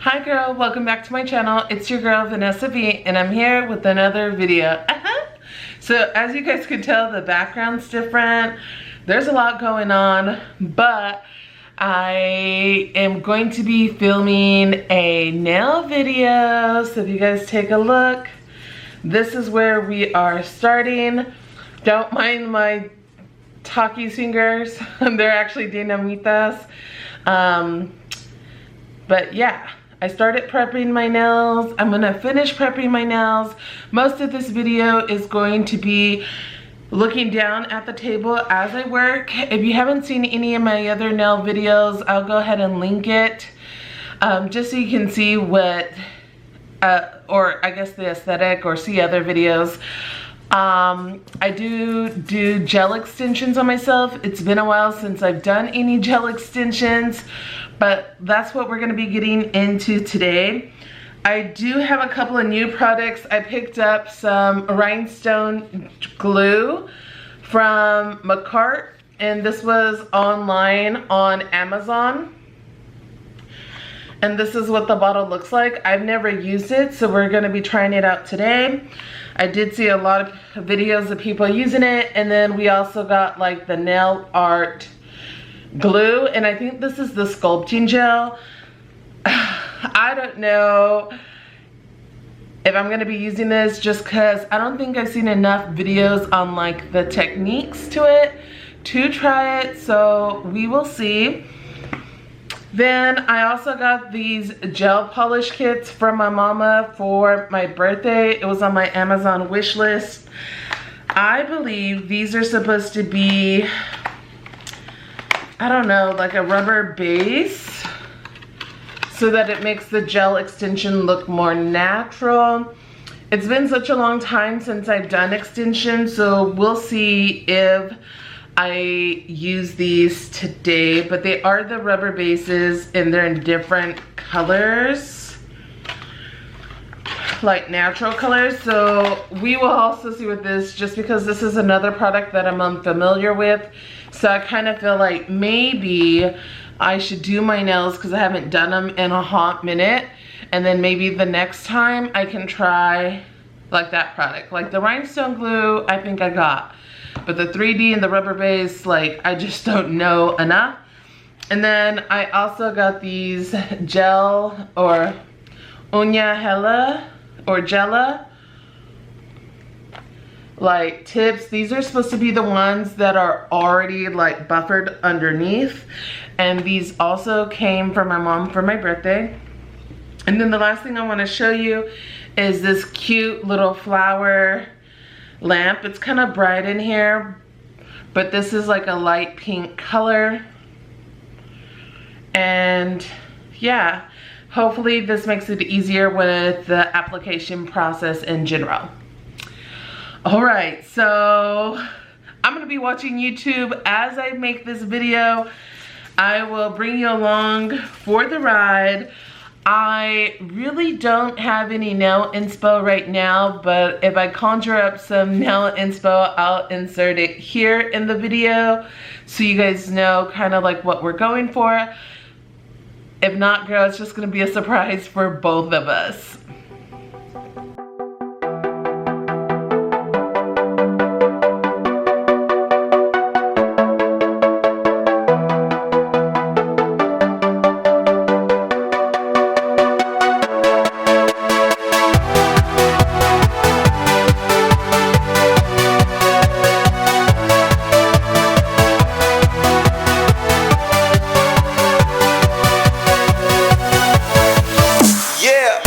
Hi girl, welcome back to my channel. It's your girl Vanessa V and I'm here with another video. So as you guys can tell, the background's different. There's a lot going on, but I am going to be filming a nail video. So if you guys take a look, this is where we are starting. Don't mind my talkie fingers. They're actually dinamitas. But yeah, I started prepping my nails. I'm gonna finish prepping my nails. Most of this video is going to be looking down at the table as I work. If you haven't seen any of my other nail videos, I'll go ahead and link it just so you can see what, or I guess the aesthetic, or see other videos. I do gel extensions on myself. It's been a while since I've done any gel extensions, but that's what we're going to be getting into today. I do have a couple of new products. I picked up some rhinestone glue from McCart, and this was online on Amazon. And this is what the bottle looks like. I've never used it, so we're going to be trying it out today. I did see a lot of videos of people using it, and then we also got like the nail art glue, and I think this is the sculpting gel. I don't know if I'm going to be using this, just because I don't think I've seen enough videos on like the techniques to it to try it, so we will see. Then I also got these gel polish kits from my mama for my birthday. It was on my Amazon wish list. I believe these are supposed to be, I don't know, like a rubber base so that it makes the gel extension look more natural. It's been such a long time since I've done extensions, so we'll see if I use these today, but they are the rubber bases and they're in different colors, like natural colors. So we will also see with this, just because this is another product that I'm unfamiliar with. So I kind of feel like maybe I should do my nails because I haven't done them in a hot minute. And then maybe the next time I can try like that product. Like the rhinestone glue, I think I got. But the 3D and the rubber base, like, I just don't know enough. And then I also got these gel or uña gela or gela like tips. These are supposed to be the ones that are already like buffered underneath. And these also came from my mom for my birthday. And then the last thing I want to show you is this cute little flower lamp. It's kind of bright in here, but this is like a light pink color. And yeah, hopefully this makes it easier with the application process in general. All right, so I'm gonna be watching YouTube as I make this video. I will bring you along for the ride. I really don't have any nail inspo right now, but if I conjure up some nail inspo, I'll insert it here in the video so you guys know kind of like what we're going for. If not, girl, it's just gonna be a surprise for both of us. Yeah.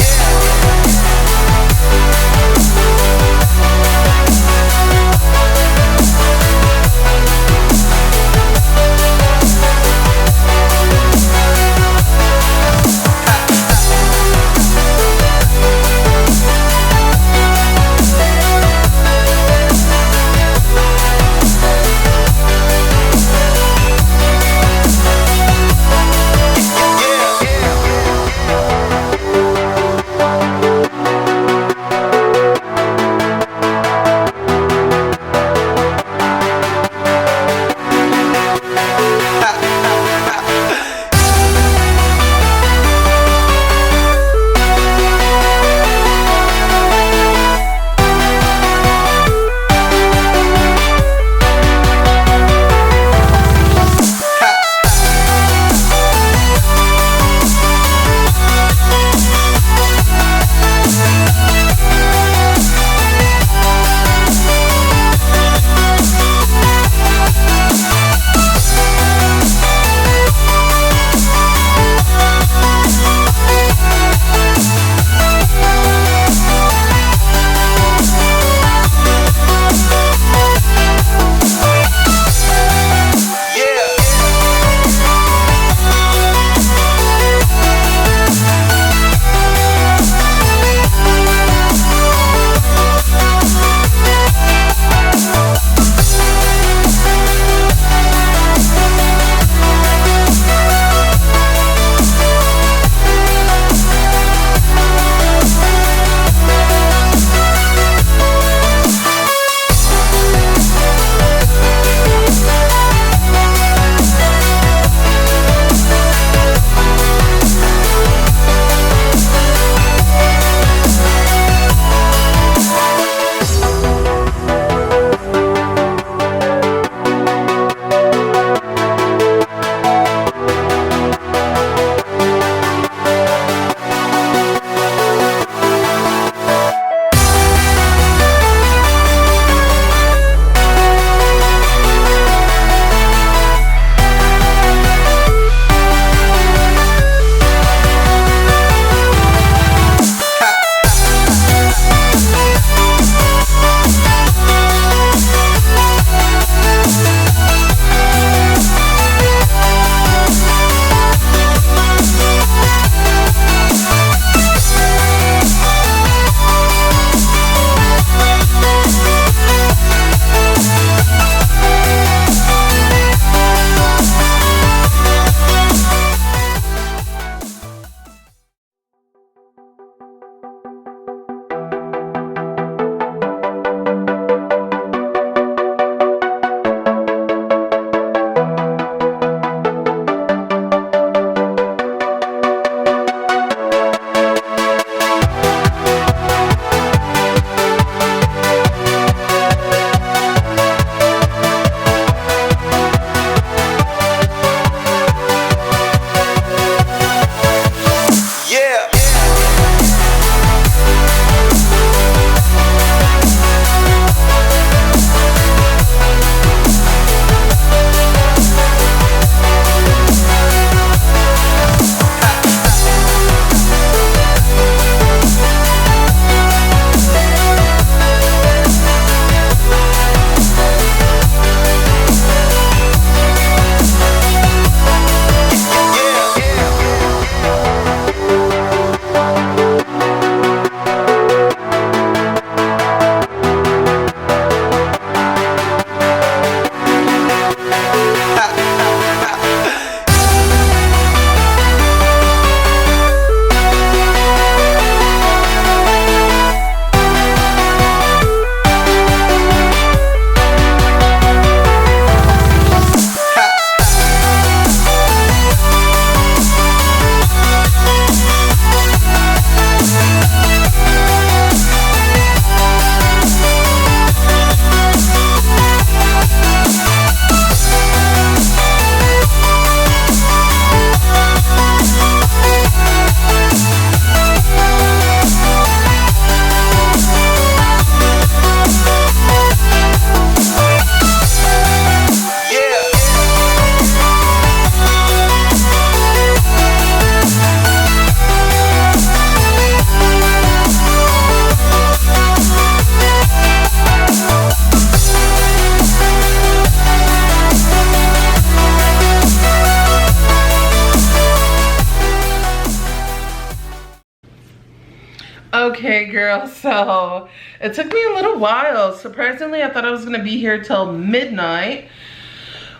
Okay, girl, so it took me a little while. Surprisingly, I thought I was gonna be here till midnight,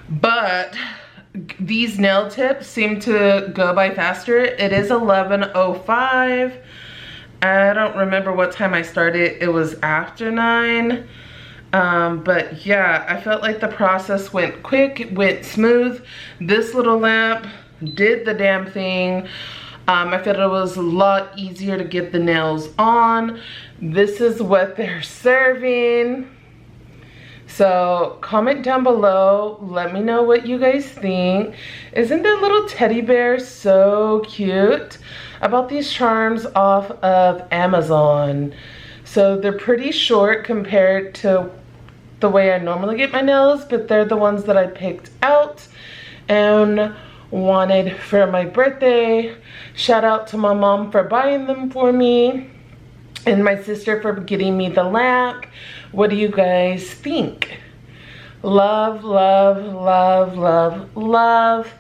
but these nail tips seem to go by faster. It is 11:05. I don't remember what time I started. It was after 9. But yeah, I felt like the process went quick, it went smooth. This little lamp did the damn thing. I felt it was a lot easier to get the nails on. This is what they're serving. So comment down below, let me know what you guys think. Isn't that little teddy bear so cute? I bought these charms off of Amazon. So they're pretty short compared to the way I normally get my nails, but they're the ones that I picked out and wanted for my birthday. Shout out to my mom for buying them for me and my sister for getting me the lamp. What do you guys think? Love, love, love, love, love.